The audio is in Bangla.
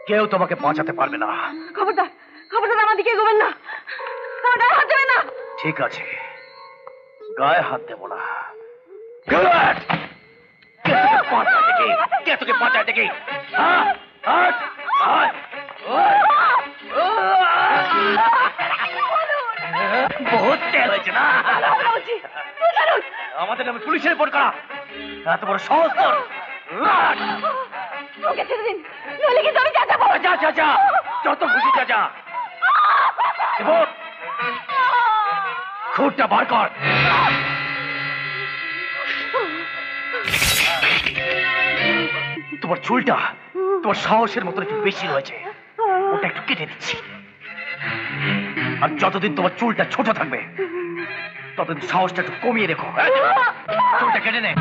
কেউ তোমাকে বাঁচাতে পারবে না। খবরদার খবরদার আমার দিকে এগোবেন না, আমার গায়ে হাত দেবেন না। ঠিক আছে, গায়ে হাত দেবো না। Good! কে তোকে বাঁচায় দেখি? বহুত তেল হয়েছে না? আমাদের নামে পুলিশে রিপোর্ট করা এত বড় সহজ তোর? ওকে ছেড়ে দিন, নইলে কিন্তু আমি যাবো। যা যা যা, যত খুশি যা যা। খুঁটটা বার কর। তোমার চুলটা তোমার সাহসের মতো একটু বেশি রয়েছে, ওটা একটু কেটে দিচ্ছি। আর যতদিন তোমার চুলটা ছোট থাকবে ততদিন সাহসটা একটু কমিয়ে রেখো। চুলটা কেটে নে।